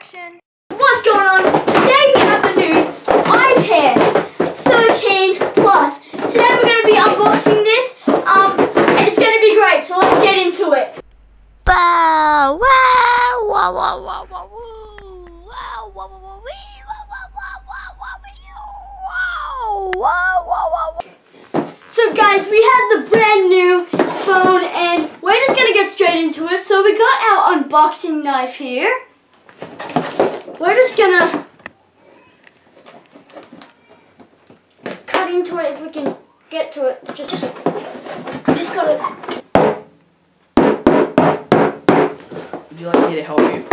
action. What's going on? Today we have the new iPear 13 Plus. Today we're going to be unboxing this, and it's going to be great. So let's get into it. Bow! Wow! Wow! Wow! Wow! Wow! Wow! Wow! Wow! Wow! So guys, we have the brand new phone, and we're just going to get straight into it. So we got our unboxing knife here. We're just gonna cut into it if we can get to it. Just gotta. Would you like me to help you?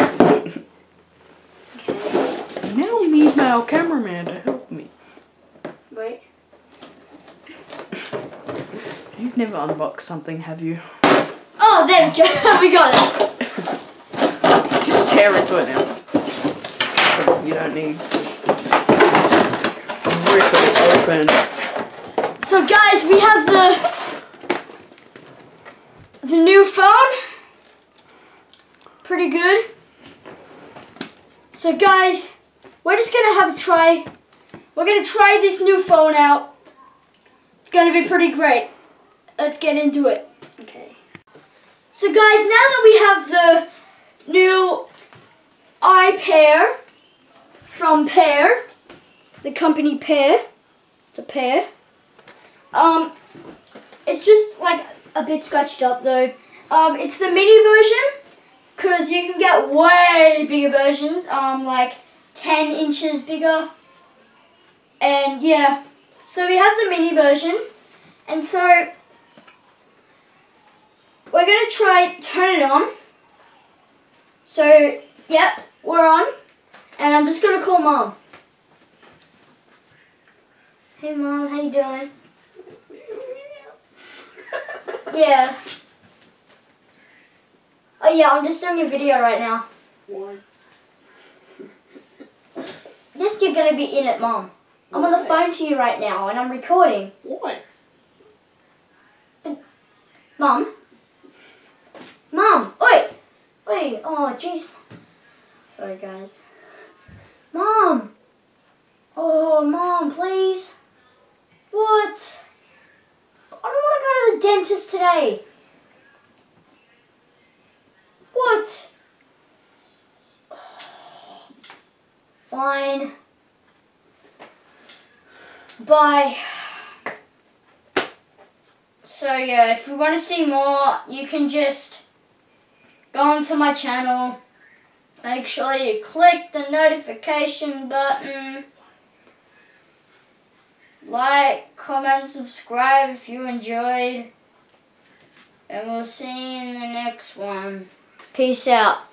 Okay. Now we need my cameraman to help me. Wait. You've never unboxed something, have you? Oh, there we go. We got it. Just tear into it now. You don't need to rip it open. So guys, we have the new phone. Pretty good. So guys, we're just gonna have a try. We're gonna try this new phone out. It's gonna be pretty great. Let's get into it. Okay. So guys, now that we have the new iPear from Pear, the company Pear. It's a pear. It's just like a bit scratched up though. It's the mini version, because you can get way bigger versions, like 10 inches bigger. And yeah, so we have the mini version, and so we're gonna try turn it on. So yep, we're on. And I'm just gonna call Mom. Hey Mom, how you doing? Yeah. Oh yeah, I'm just doing a video right now. Why? Yes, you're gonna be in it, Mom. I'm on the phone to you right now and I'm recording. Why? Mom? Mom! Oi! Oi! Oh, jeez. Sorry, guys. Mom! Oh, Mom, please. What? I don't want to go to the dentist today. What? Fine. Bye. So yeah, if you want to see more, you can just go onto my channel. Make sure you click the notification button. Like, comment, subscribe if you enjoyed. And we'll see you in the next one. Peace out.